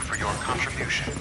for your contribution.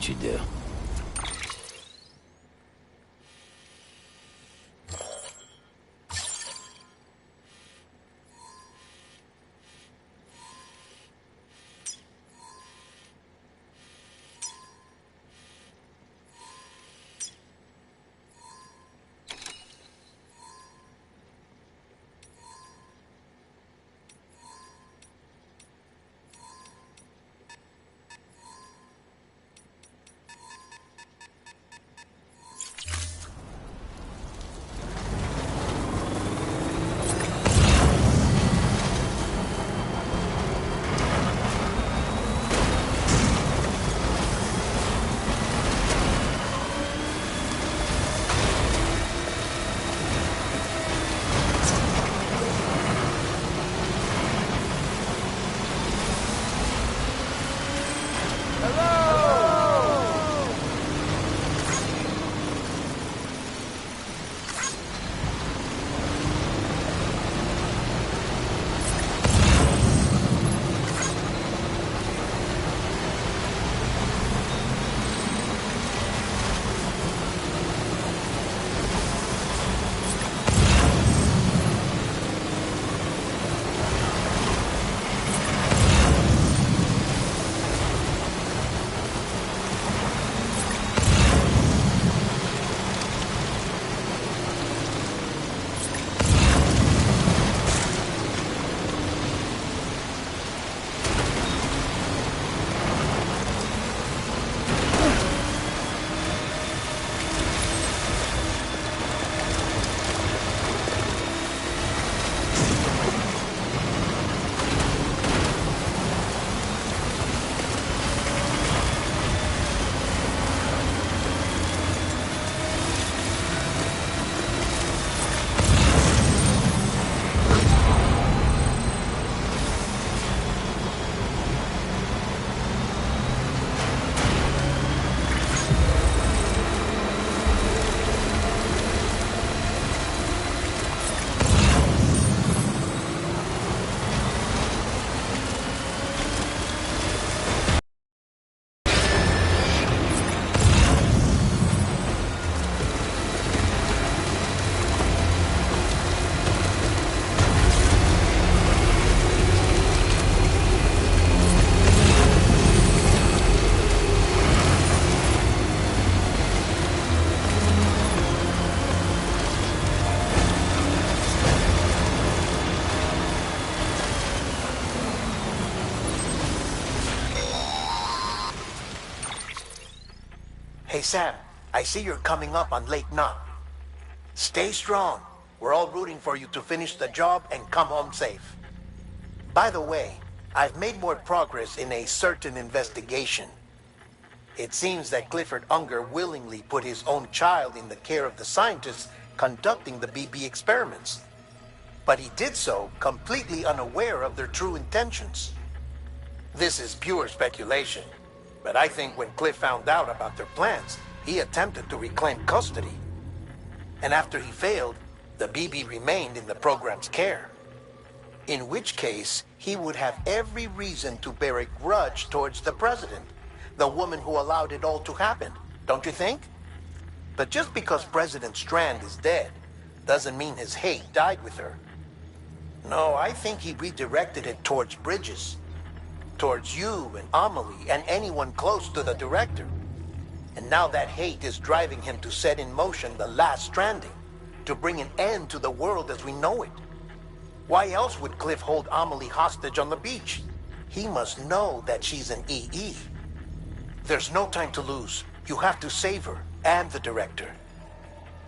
You do. Hey Sam, I see you're coming up on Lake Knot. Stay strong. We're all rooting for you to finish the job and come home safe. By the way, I've made more progress in a certain investigation. It seems that Clifford Unger willingly put his own child in the care of the scientists conducting the BB experiments. But he did so completely unaware of their true intentions. This is pure speculation, but I think when Cliff found out about their plans, he attempted to reclaim custody. And after he failed, the BB remained in the program's care. In which case, he would have every reason to bear a grudge towards the president, the woman who allowed it all to happen, don't you think? But just because President Strand is dead, doesn't mean his hate died with her. No, I think he redirected it towards Bridges. Towards you and Amelie and anyone close to the director. And now that hate is driving him to set in motion the last stranding, to bring an end to the world as we know it. Why else would Cliff hold Amelie hostage on the beach? He must know that she's an EE. There's no time to lose. You have to save her and the director.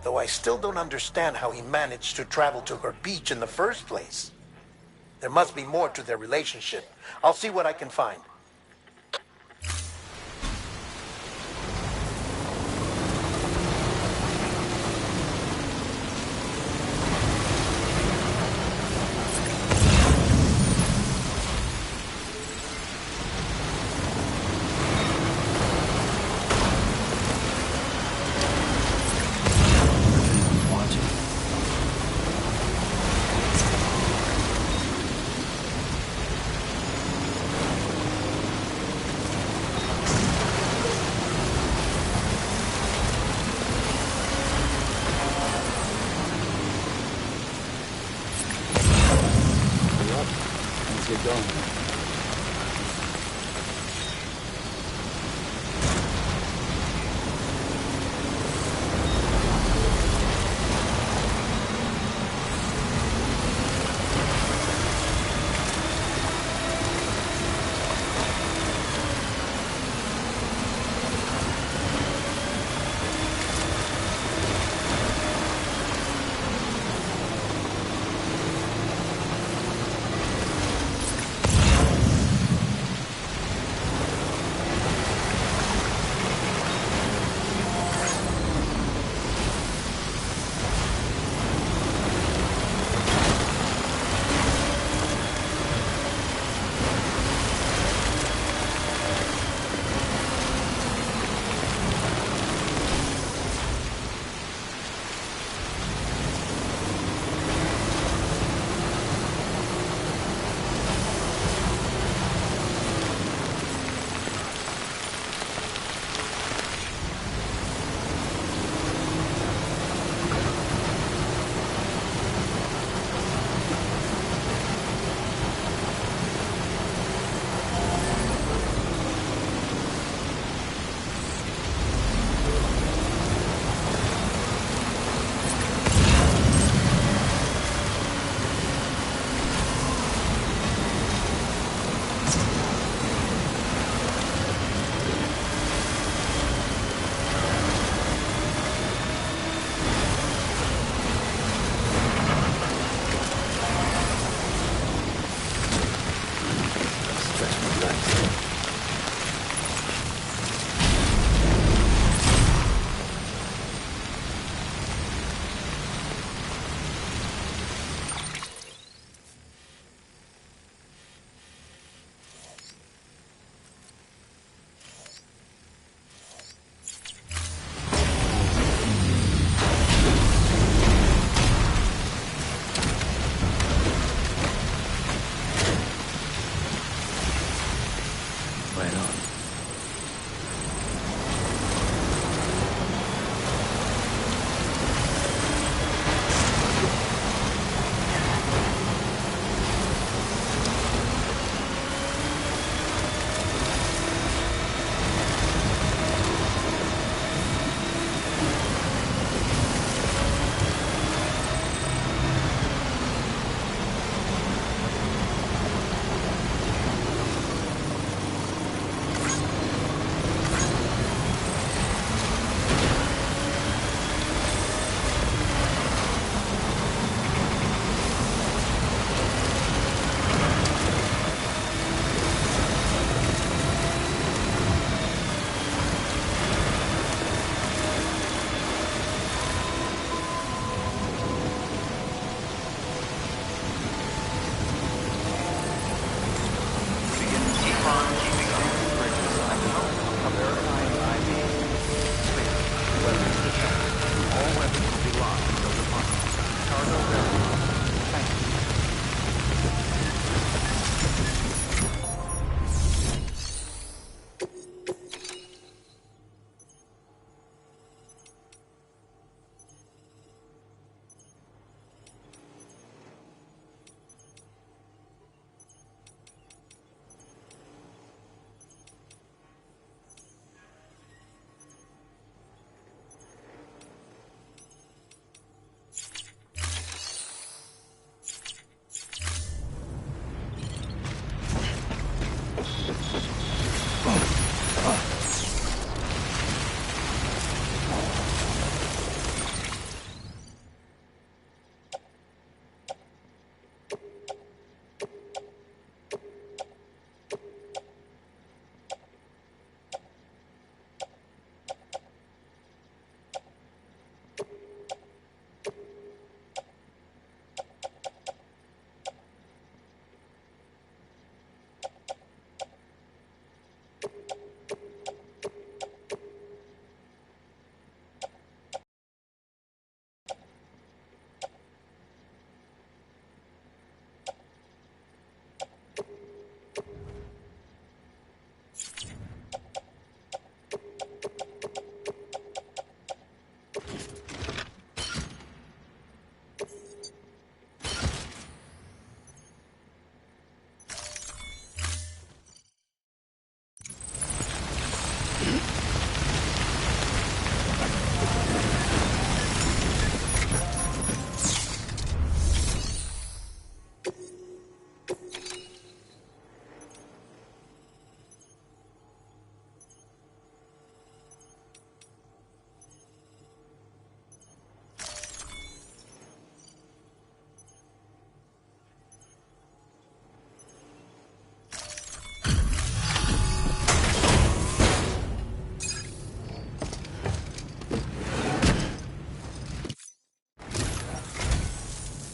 Though I still don't understand how he managed to travel to her beach in the first place. There must be more to their relationship. I'll see what I can find. Get going.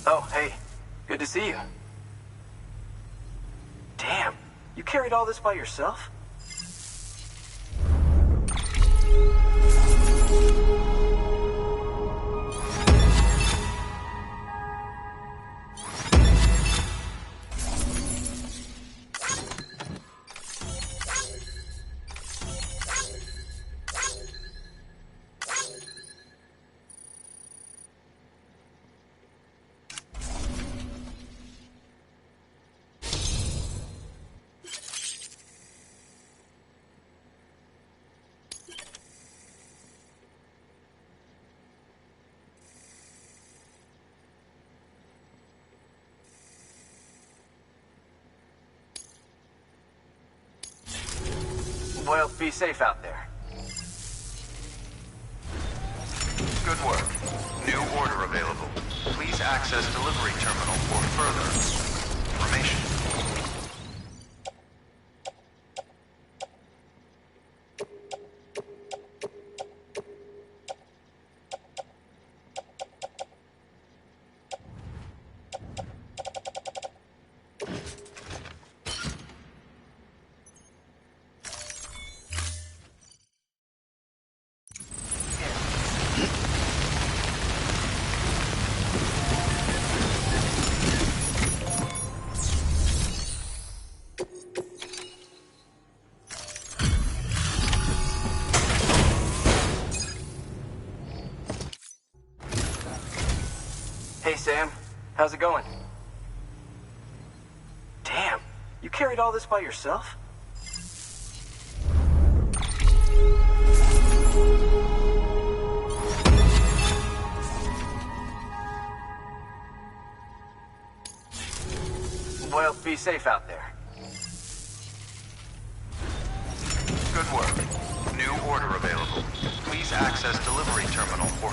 Oh, hey. Good to see you. Damn, you carried all this by yourself? Well, be safe out there. Good work. New order available. Please access delivery terminal for further information. Hey, Sam. How's it going? Damn, you carried all this by yourself? Well, be safe out there. Good work. New order available. Please access delivery terminal for...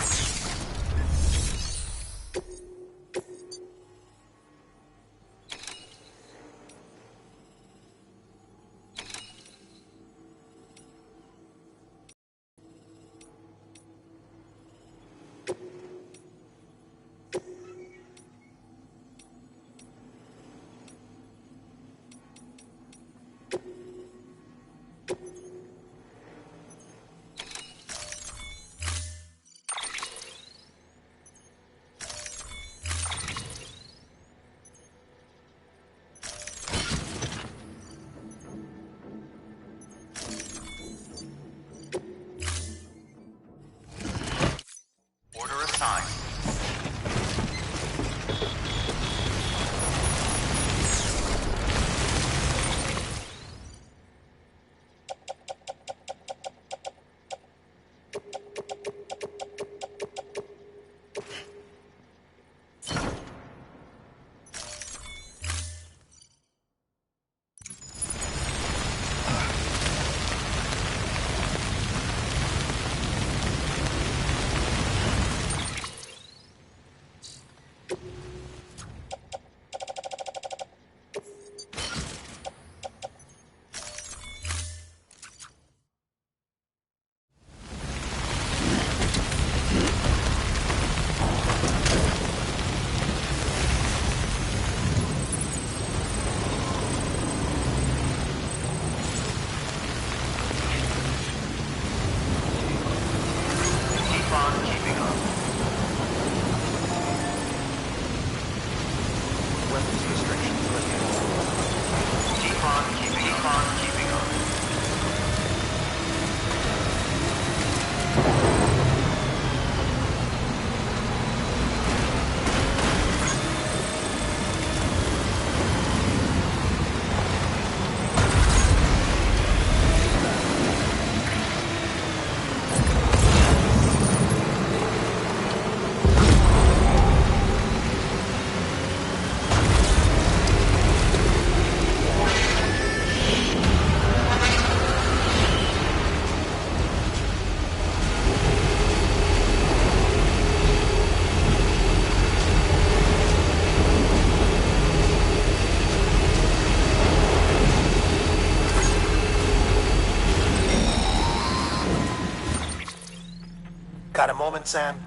Got a moment, Sam?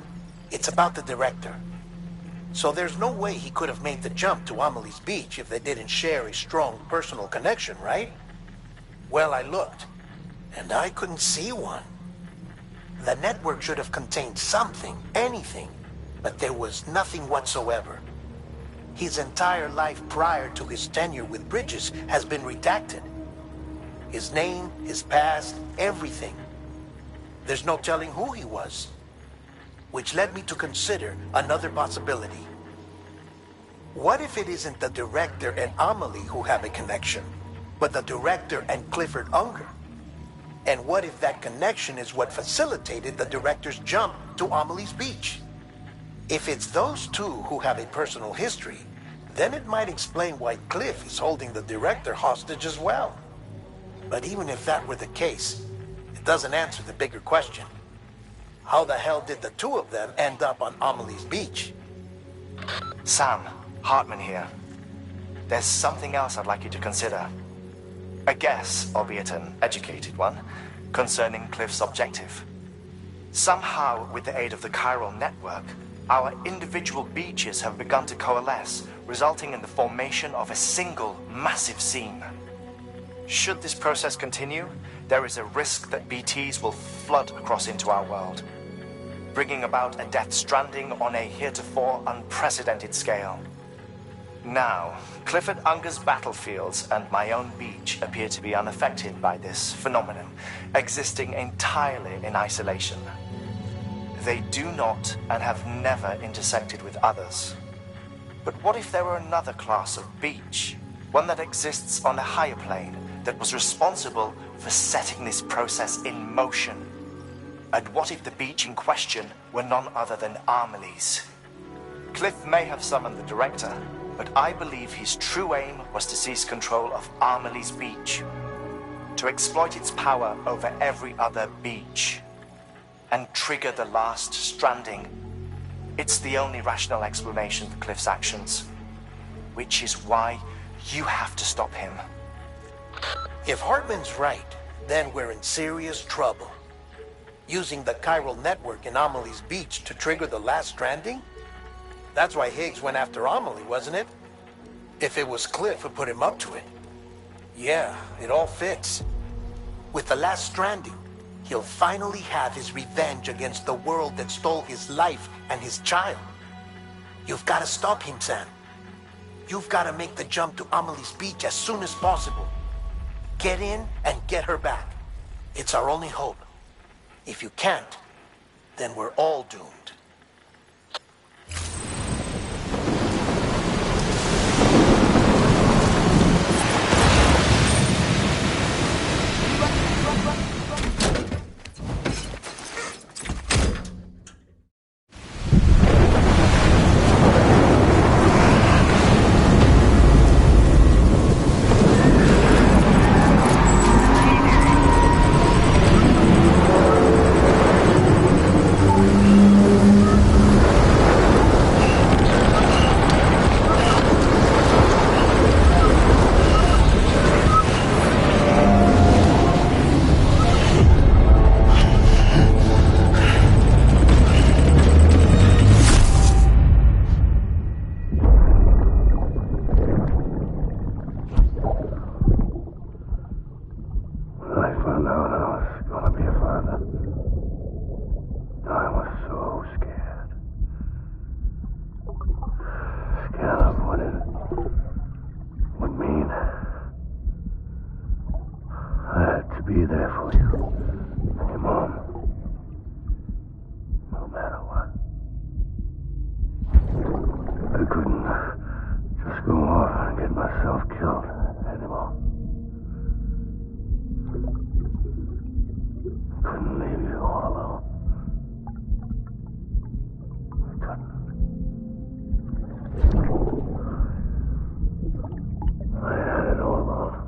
It's about the director. So there's no way he could have made the jump to Amelie's Beach if they didn't share a strong personal connection, right? Well, I looked, and I couldn't see one. The network should have contained something, anything, but there was nothing whatsoever. His entire life prior to his tenure with Bridges has been redacted. His name, his past, everything. There's no telling who he was. Which led me to consider another possibility. What if it isn't the director and Amelie who have a connection, but the director and Clifford Unger? And what if that connection is what facilitated the director's jump to Amelie's Beach? If it's those two who have a personal history, then it might explain why Cliff is holding the director hostage as well. But even if that were the case, it doesn't answer the bigger question. How the hell did the two of them end up on Amelie's Beach? Sam, Hartman here. There's something else I'd like you to consider. A guess, albeit an educated one, concerning Cliff's objective. Somehow, with the aid of the chiral network, our individual beaches have begun to coalesce, resulting in the formation of a single massive seam. Should this process continue, there is a risk that BTs will flood across into our world, bringing about a death stranding on a heretofore unprecedented scale. Now, Clifford Unger's battlefields and my own beach appear to be unaffected by this phenomenon, existing entirely in isolation. They do not and have never intersected with others. But what if there were another class of beach, one that exists on a higher plane, that was responsible for setting this process in motion? And what if the beach in question were none other than Amelie's? Cliff may have summoned the director, but I believe his true aim was to seize control of Amelie's Beach, to exploit its power over every other beach, and trigger the last stranding. It's the only rational explanation for Cliff's actions, which is why you have to stop him. If Hartman's right, then we're in serious trouble. Using the chiral network in Amelie's Beach to trigger the last stranding? That's why Higgs went after Amelie, wasn't it? If it was Cliff who put him up to it. Yeah, it all fits. With the last stranding, he'll finally have his revenge against the world that stole his life and his child. You've got to stop him, Sam. You've got to make the jump to Amelie's Beach as soon as possible. Get in and get her back. It's our only hope. If you can't, then we're all doomed. Be there for you, and your mom, no matter what. I couldn't just go off and get myself killed anymore. I couldn't leave you all alone. I couldn't. I had it all wrong.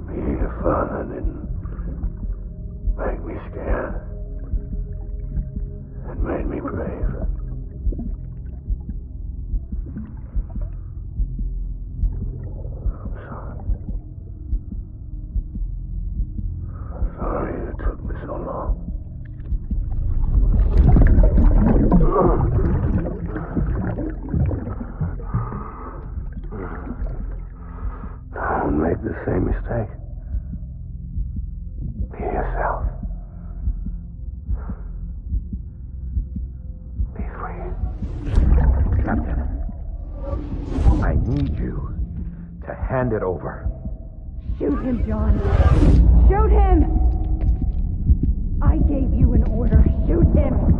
Being a father didn't make me scared. It made me brave. I'm same mistake. Be yourself. Be free. Captain, I need you to hand it over. Shoot him, John. Shoot him! I gave you an order. Shoot him!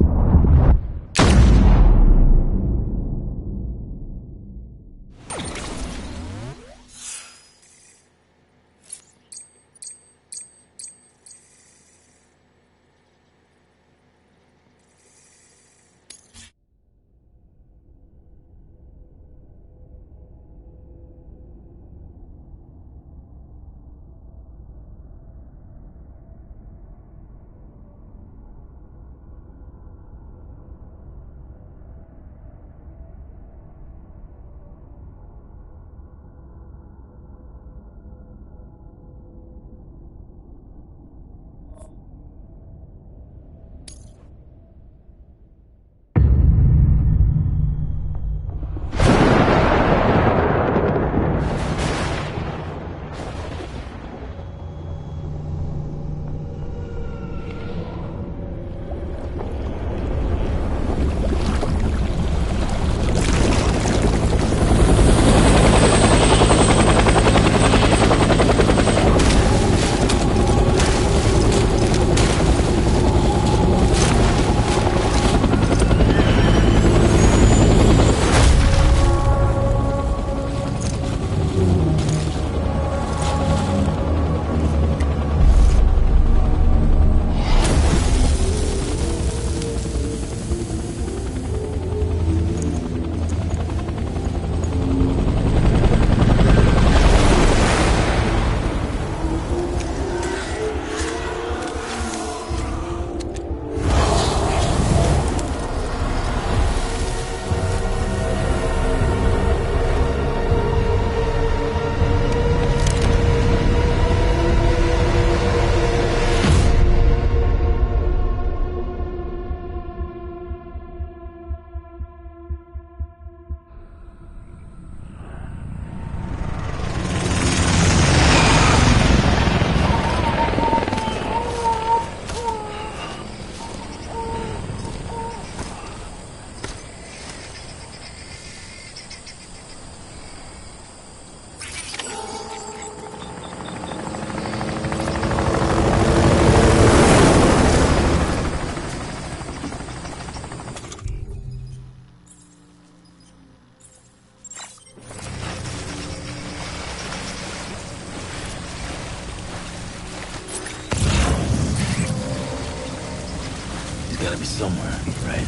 Gotta be somewhere, right?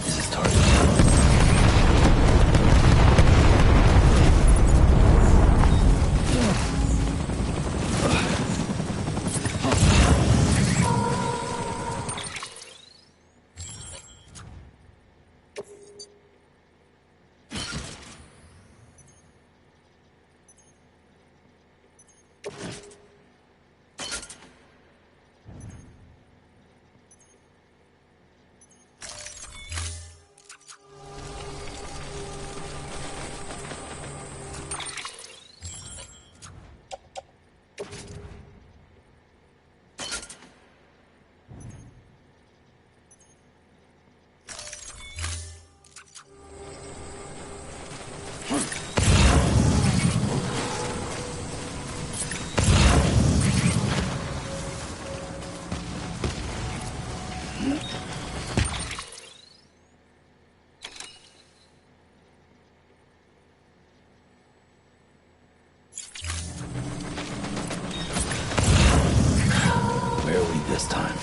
This is target. Where are we this time?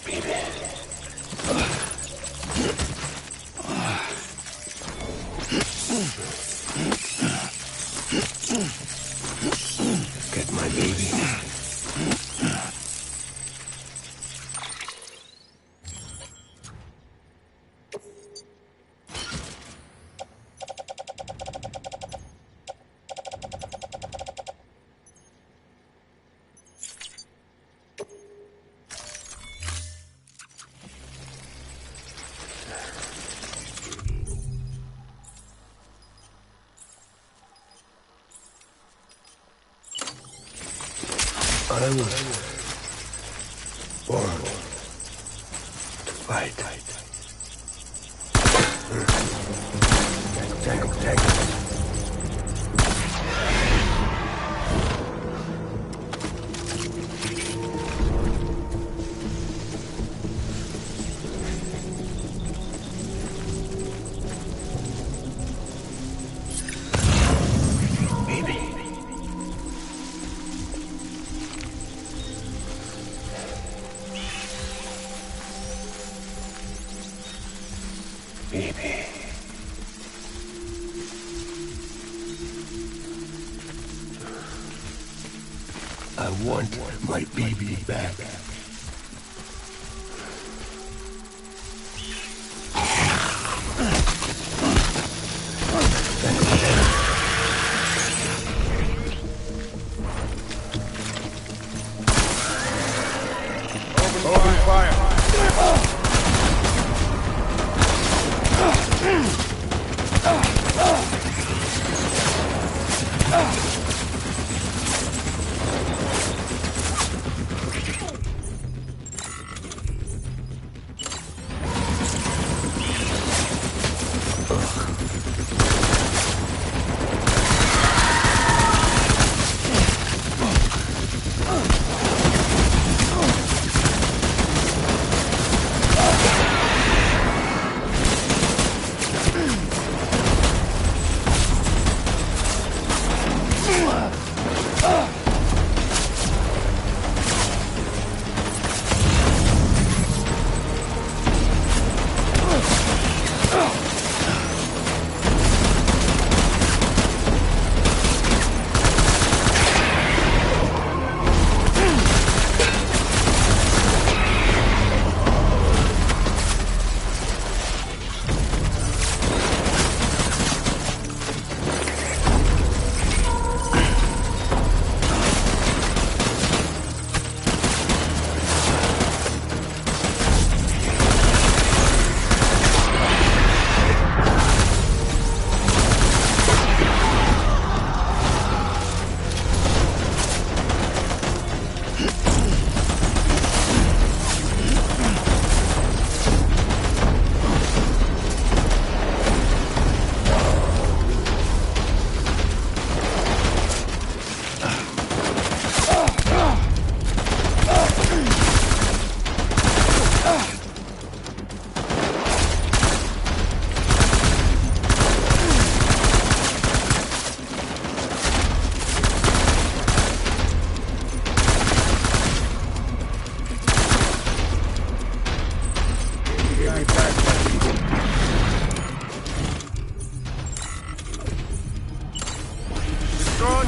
baby. Get my baby. I was born to fight. Take. Baby. I want my baby back. Open fire.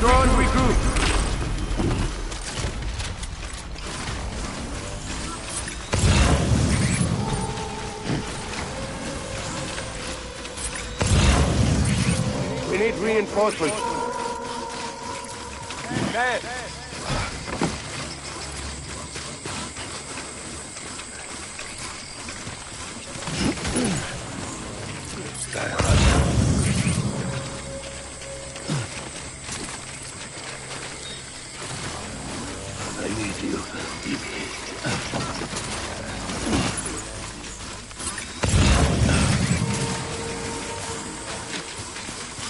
Drone regroup. We need reinforcements. Bad. I need you, baby.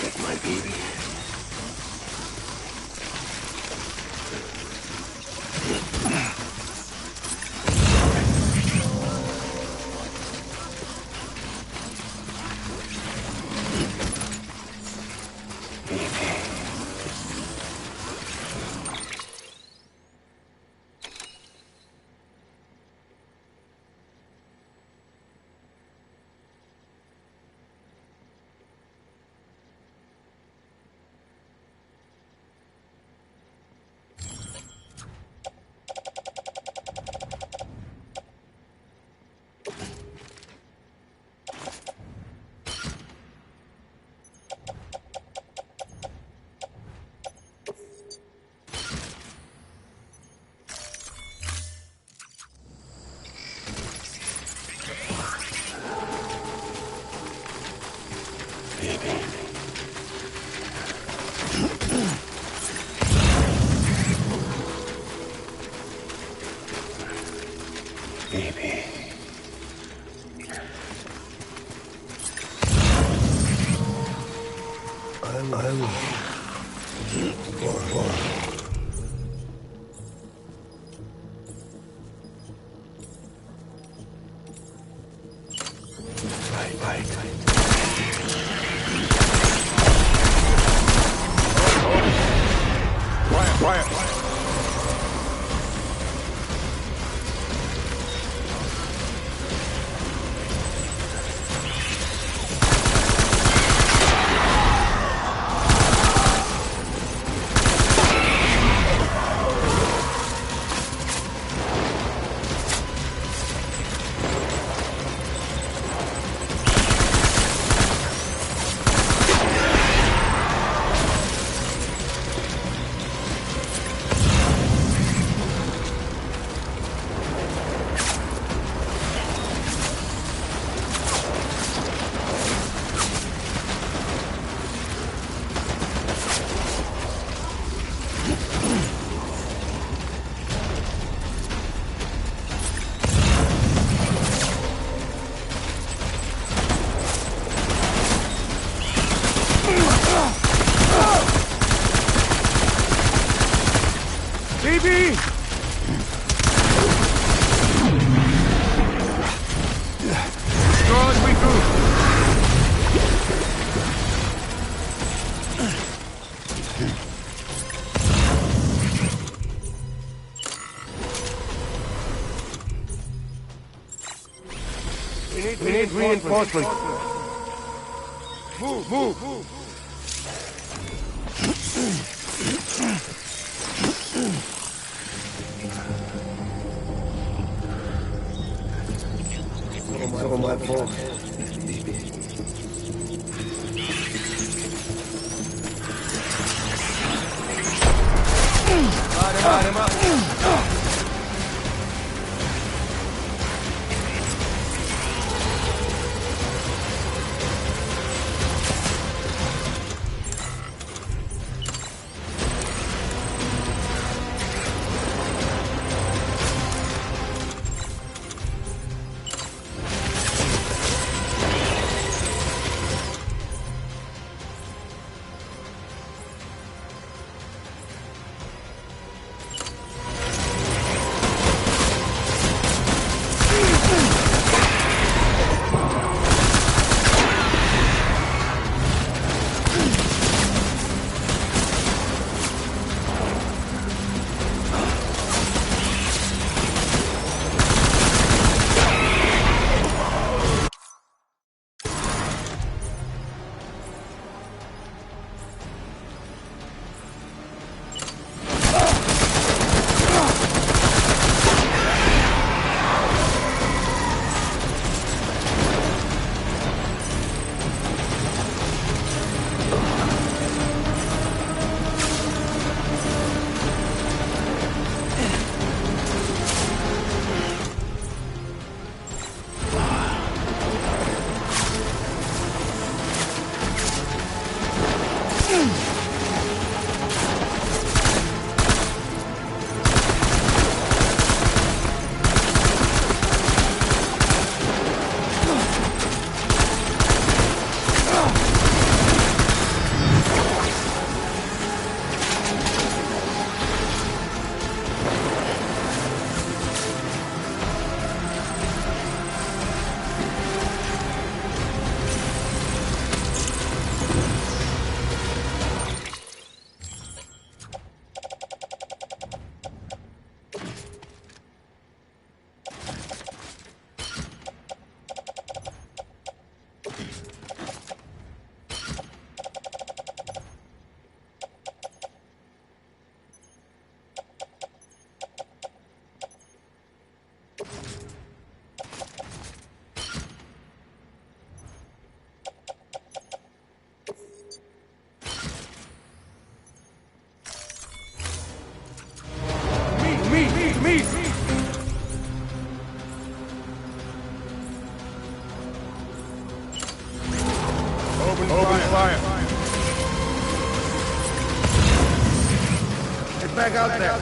Get my baby. We need reinforcements. Move. Some my fault. Light him up. Me! Open fire. Get back out there.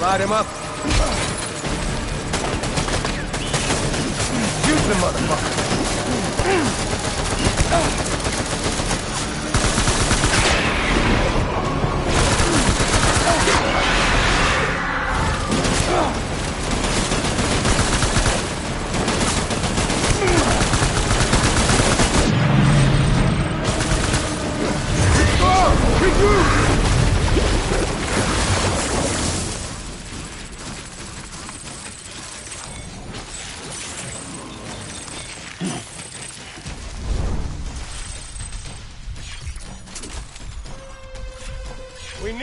Light him up. Shoot the motherfucker.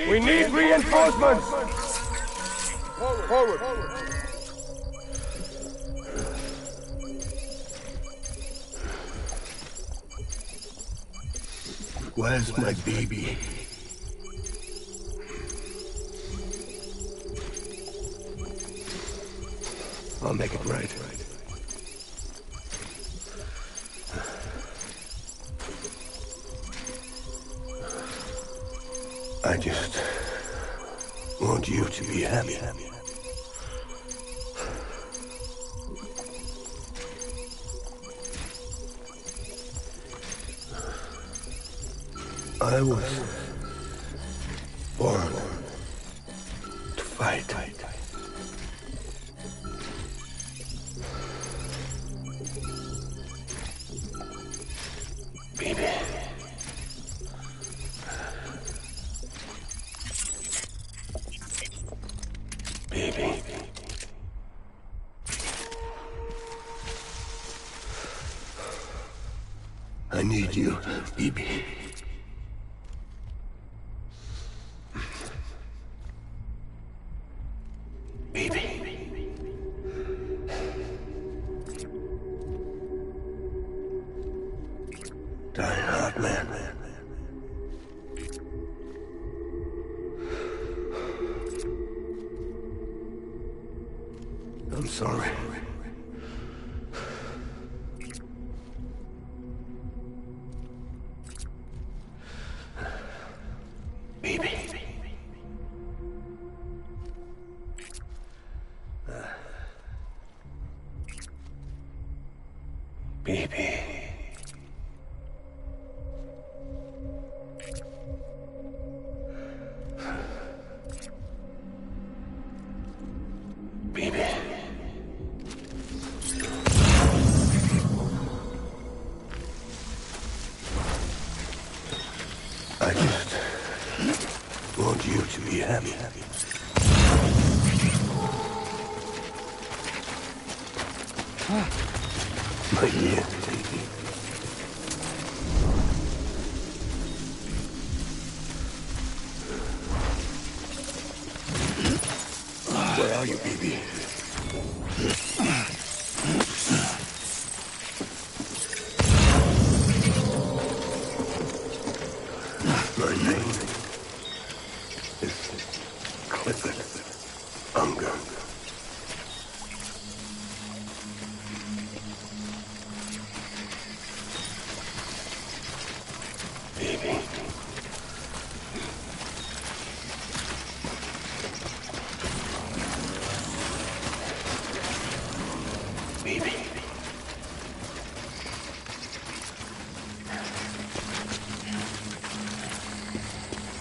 We need reinforcements! Forward! Where's my baby? I'll make it right. I just want you to be happy. I was born to fight. Baby. Baby. I need you, baby. Die hard, man. I'm sorry. Baby. Baby. Baby. I just want you to be happy. My dear baby. Where are you, baby? My name is Clifford Unger. Baby. Baby.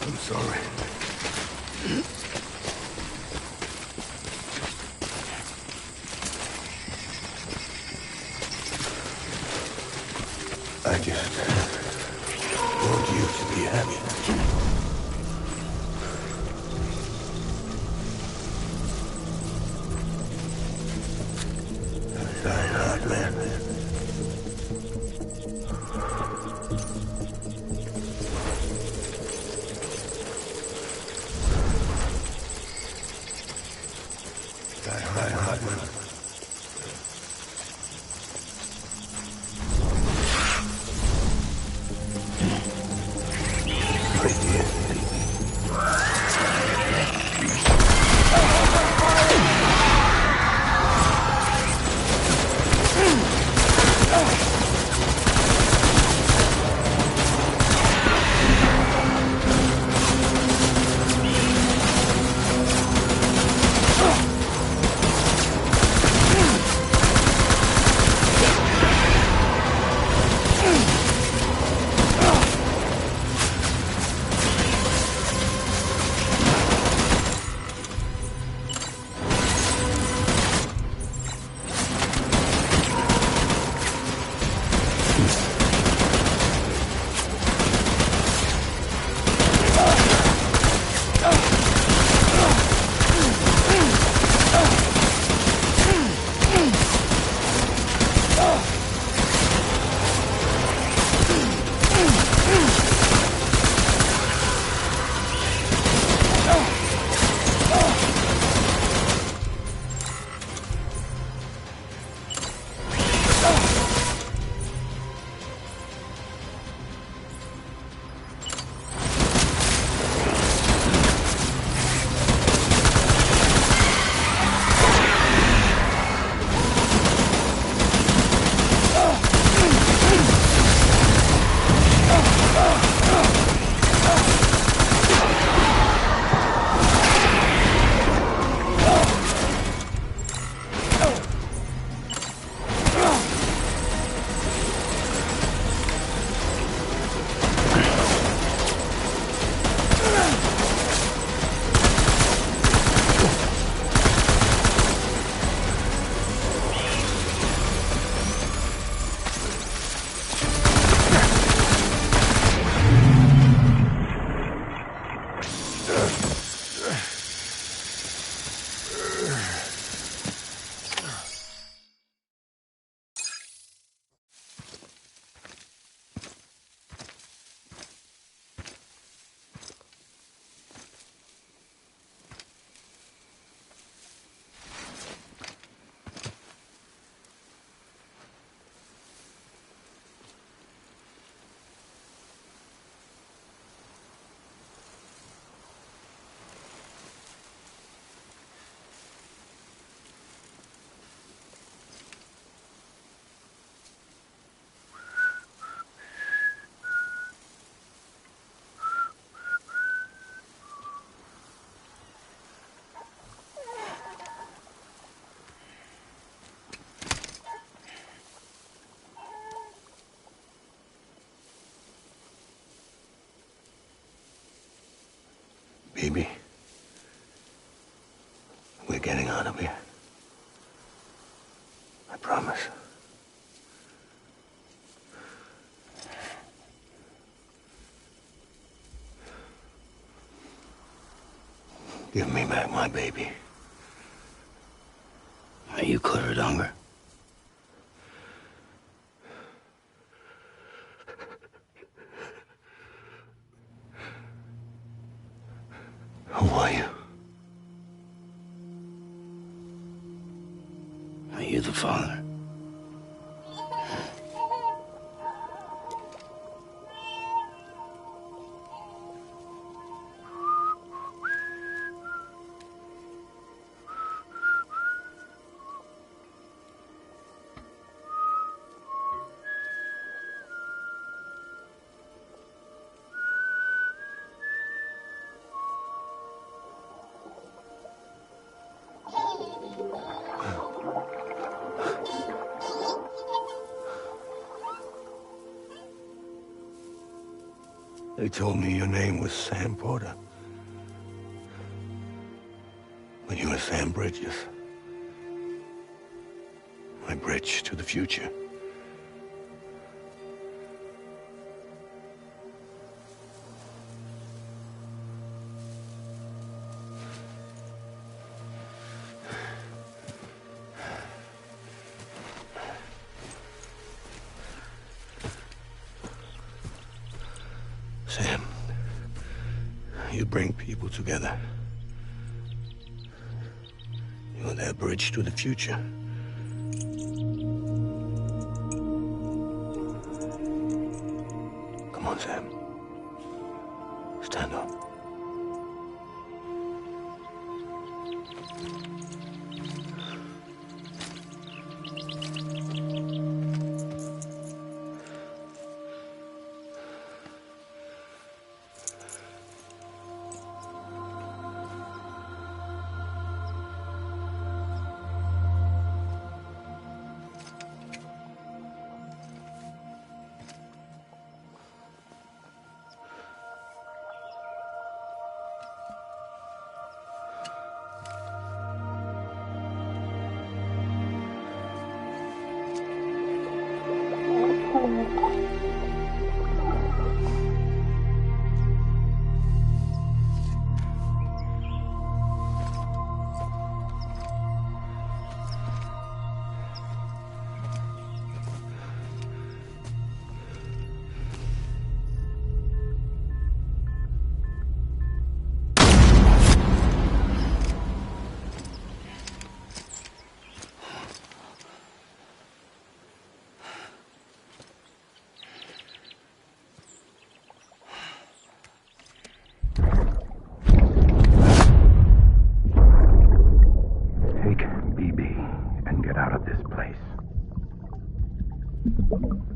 I'm sorry. I just want you to be happy. Die hard, man. Baby, we're getting out of here. I promise. Give me back my baby. Are you clear of hunger? Who are you? Are you the father? They told me your name was Sam Porter. But you were Sam Bridges. My bridge to the future. Sam, you bring people together. You're their bridge to the future. Come on, Sam. Stand up.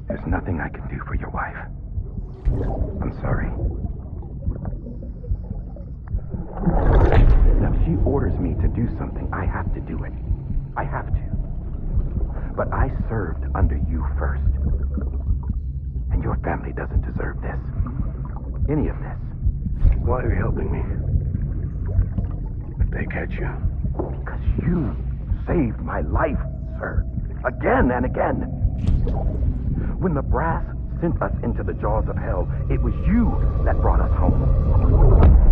There's nothing I can do for your wife. I'm sorry. Now, if she orders me to do something, I have to do it. I have to. But I served under you first. And your family doesn't deserve this. Any of this. Why are you helping me? If they catch you. Because you saved my life, sir. Again and again. When the brass sent us into the jaws of hell, it was you that brought us home.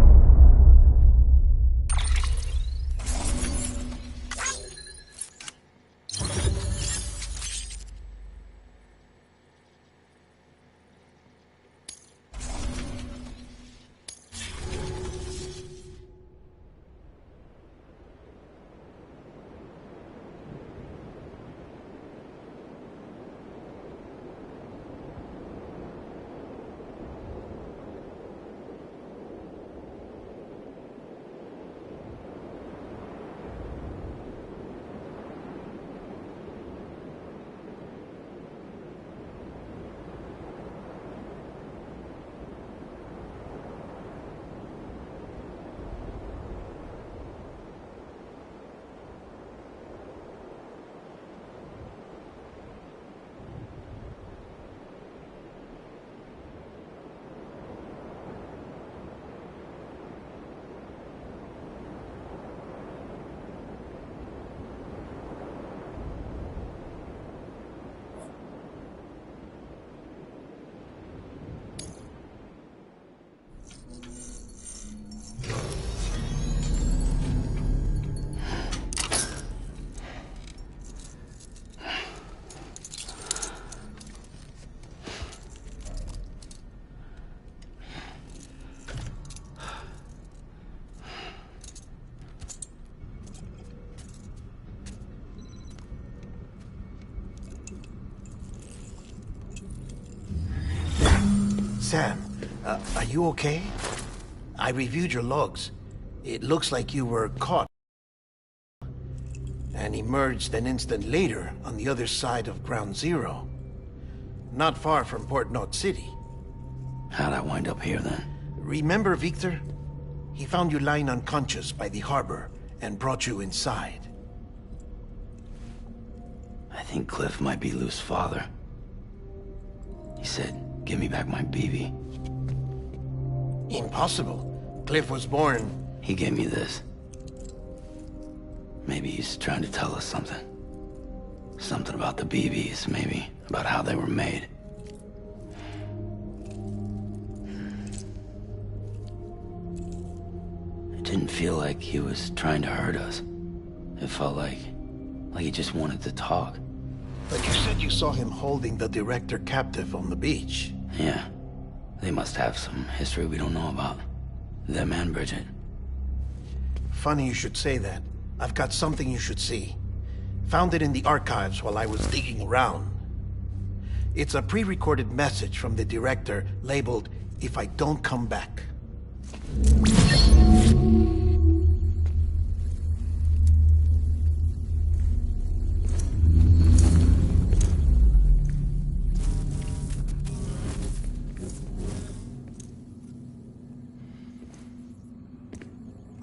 Sam, are you okay? I reviewed your logs. It looks like you were caught and emerged an instant later on the other side of Ground Zero. Not far from Port Knot City. How'd I wind up here then? Remember Victor? He found you lying unconscious by the harbor and brought you inside. I think Cliff might be Lou's father. He said, give me back my BB. Impossible. Cliff was born... He gave me this. Maybe he's trying to tell us something. Something about the BBs, maybe. About how they were made. It didn't feel like he was trying to hurt us. It felt like he just wanted to talk. But you said you saw him holding the director captive on the beach. Yeah. They must have some history we don't know about. Them and Bridget. Funny you should say that. I've got something you should see. Found it in the archives while I was digging around. It's a pre-recorded message from the director labeled, "If I don't come back."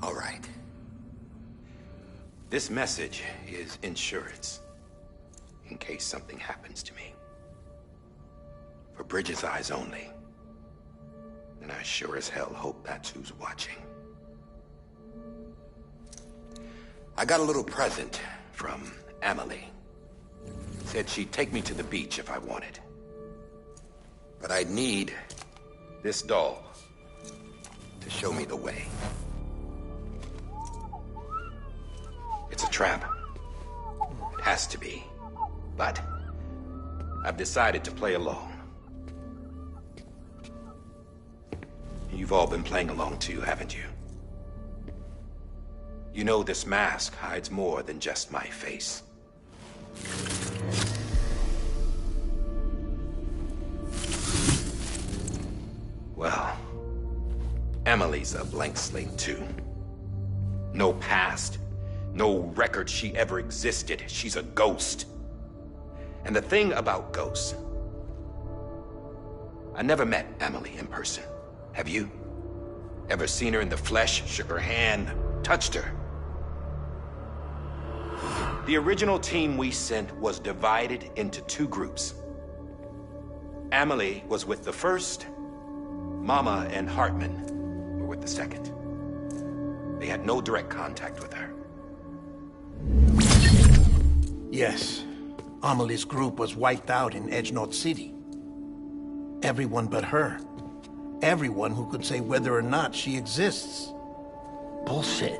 All right. This message is insurance, in case something happens to me. For Bridget's eyes only. And I sure as hell hope that's who's watching. I got a little present from Emily. Said she'd take me to the beach if I wanted. But I'd need this doll to show me the way. It's a trap. It has to be. But I've decided to play along. You've all been playing along too, haven't you? You know this mask hides more than just my face. Well, Emily's a blank slate too. No past. No record she ever existed. She's a ghost. And the thing about ghosts, I never met Emily in person. Have you? Ever seen her in the flesh, shook her hand, touched her? The original team we sent was divided into two groups. Emily was with the first. Mama and Hartman were with the second. They had no direct contact with her. Yes. Amelie's group was wiped out in Edge Knot City. Everyone but her. Everyone who could say whether or not she exists. Bullshit.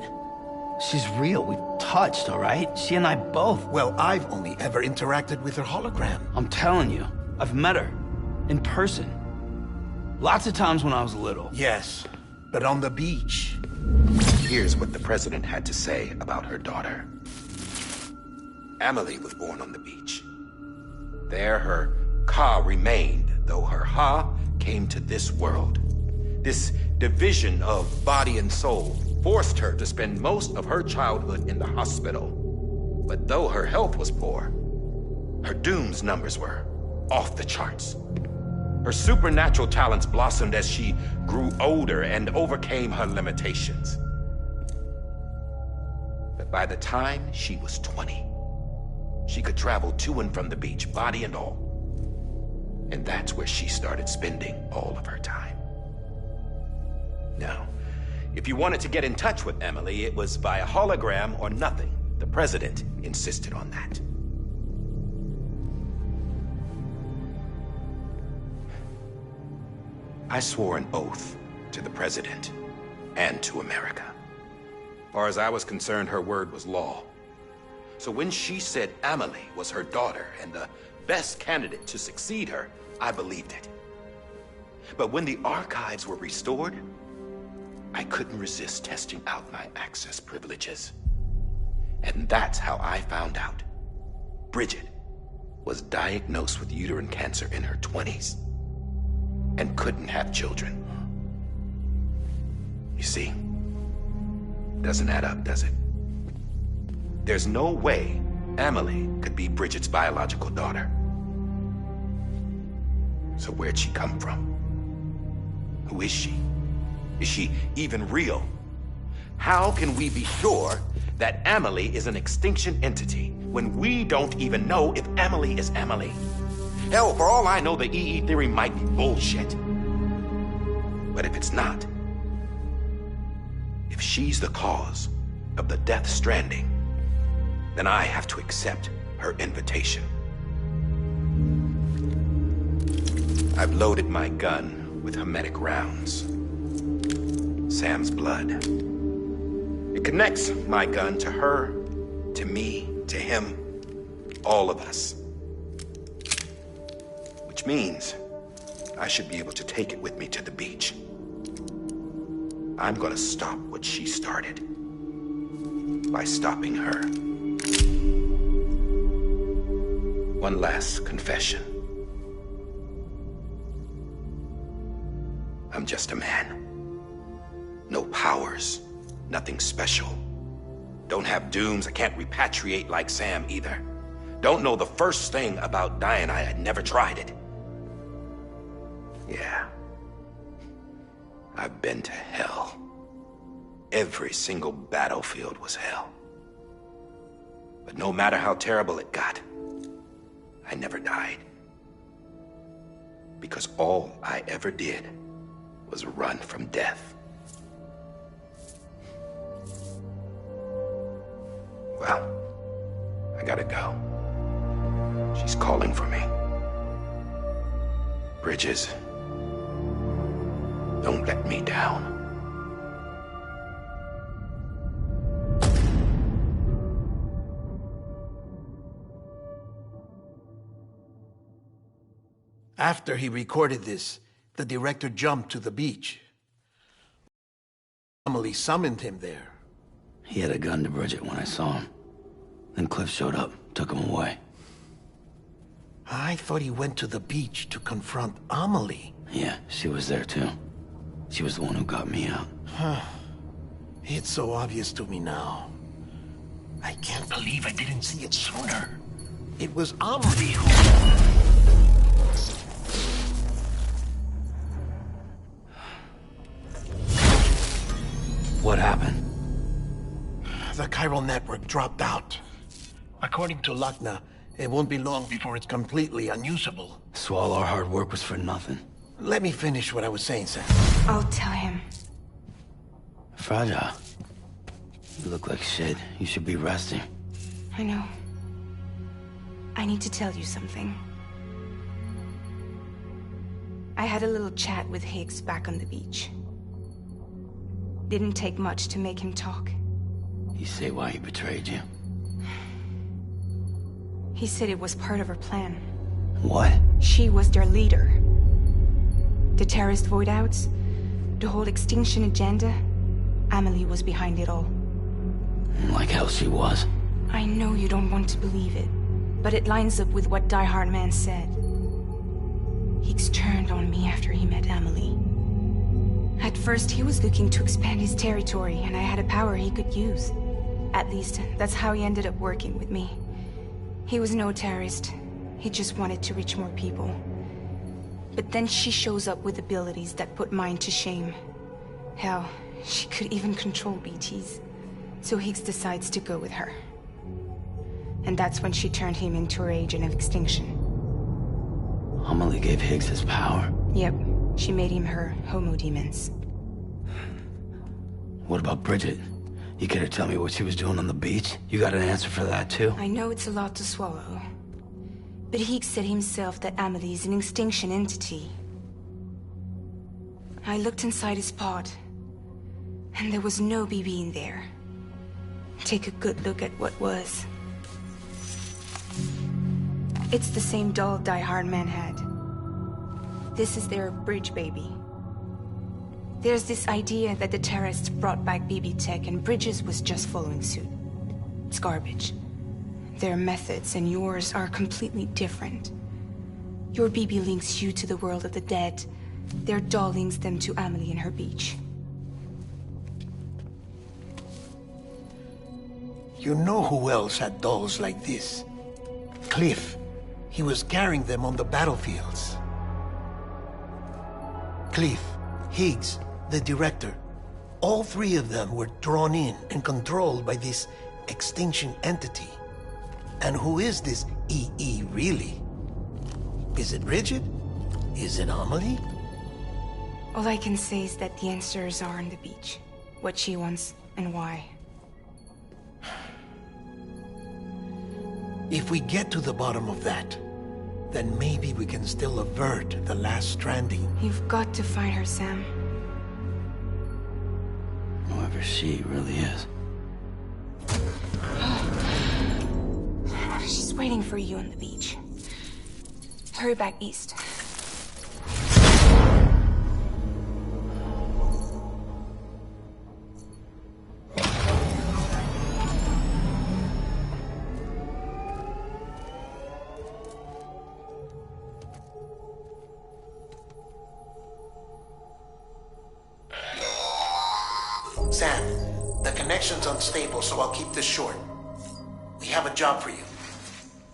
She's real. We've touched, all right? She and I both. Well, I've only ever interacted with her hologram. I'm telling you, I've met her. In person. Lots of times when I was little. Yes, but on the beach. Here's what the president had to say about her daughter. Emily was born on the beach. There her Ka remained, though her Ha came to this world. This division of body and soul forced her to spend most of her childhood in the hospital. But though her health was poor, her Doom's numbers were off the charts. Her supernatural talents blossomed as she grew older and overcame her limitations. But by the time she was 20, she could travel to and from the beach, body and all. And that's where she started spending all of her time. Now, if you wanted to get in touch with Emily, it was via hologram or nothing. The president insisted on that. I swore an oath to the president and to America. As far as I was concerned, her word was law. So when she said Emily was her daughter and the best candidate to succeed her, I believed it. But when the archives were restored, I couldn't resist testing out my access privileges. And that's how I found out Bridget was diagnosed with uterine cancer in her 20s. and couldn't have children. You see, doesn't add up, does it? There's no way Amelie could be Bridget's biological daughter. So where'd she come from? Who is she? Is she even real? How can we be sure that Amelie is an extinction entity when we don't even know if Amelie is Amelie? Hell, for all I know, the EE theory might be bullshit. But if it's not, if she's the cause of the Death Stranding, then I have to accept her invitation. I've loaded my gun with hermetic rounds. Sam's blood. It connects my gun to her, to me, to him, all of us. Which means I should be able to take it with me to the beach. I'm gonna stop what she started by stopping her. One last confession. I'm just a man. No powers, nothing special. Don't have dooms, I can't repatriate like Sam either. Don't know the first thing about dying, I had never tried it. Yeah. I've been to hell. Every single battlefield was hell. But no matter how terrible it got, I never died. Because all I ever did was run from death. Well, I gotta go. She's calling for me. Bridges, don't let me down. After he recorded this, the director jumped to the beach. Emily summoned him there. He had a gun to Bridget when I saw him. Then Cliff showed up, took him away. I thought he went to the beach to confront Amelie. Yeah, she was there too. She was the one who got me out. It's so obvious to me now. I can't believe I didn't see it sooner. It was Amelie who... What happened? The chiral network dropped out. According to Lakna, it won't be long before it's completely unusable. So all our hard work was for nothing. Let me finish what I was saying, Sam. I'll tell him. Fragile. You look like shit. You should be resting. I know. I need to tell you something. I had a little chat with Higgs back on the beach. Didn't take much to make him talk. You say why he betrayed you? He said it was part of her plan. What? She was their leader. The terrorist voidouts, the whole extinction agenda, Amelie was behind it all. Like hell she was. I know you don't want to believe it, but it lines up with what Die Hard Man said. Higgs turned on me after he met Amelie. At first, he was looking to expand his territory, and I had a power he could use. At least, that's how he ended up working with me. He was no terrorist. He just wanted to reach more people. But then she shows up with abilities that put mine to shame. Hell, she could even control BTs. So Higgs decides to go with her. And that's when she turned him into her agent of extinction. Amelie gave Higgs his power. Yep. She made him her Homo Demons. What about Bridget? You care to tell me what she was doing on the beach? You got an answer for that too? I know it's a lot to swallow. But Higgs said himself that Amelie is an extinction entity. I looked inside his pod, and there was no BB in there. Take a good look at what was. It's the same doll Die Hard Man had. This is their bridge baby. There's this idea that the terrorists brought back BB tech and Bridges was just following suit. It's garbage. Their methods and yours are completely different. Your BB links you to the world of the dead, Their doll links them to Amelie and her beach. You know who else had dolls like this? Cliff. He was carrying them on the battlefields. Cliff, Higgs, the director. All three of them were drawn in and controlled by this extinction entity. And who is this EE really? Is it Bridget? Is it Amelie? All I can say is that the answers are on the beach. What she wants and why. If we get to the bottom of that, then maybe we can still avert the last stranding. You've got to find her, Sam. Whoever she really is. She's waiting for you on the beach. Hurry back east. Sam, the connection's unstable, so I'll keep this short. We have a job for you.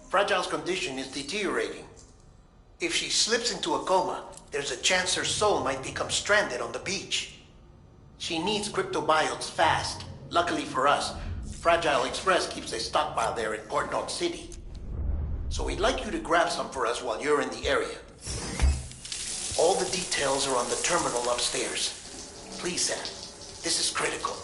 Fragile's condition is deteriorating. If she slips into a coma, there's a chance her soul might become stranded on the beach. She needs cryptobiotes fast. Luckily for us, Fragile Express keeps a stockpile there in Port North City. So we'd like you to grab some for us while you're in the area. All the details are on the terminal upstairs. Please, Sam. This is critical.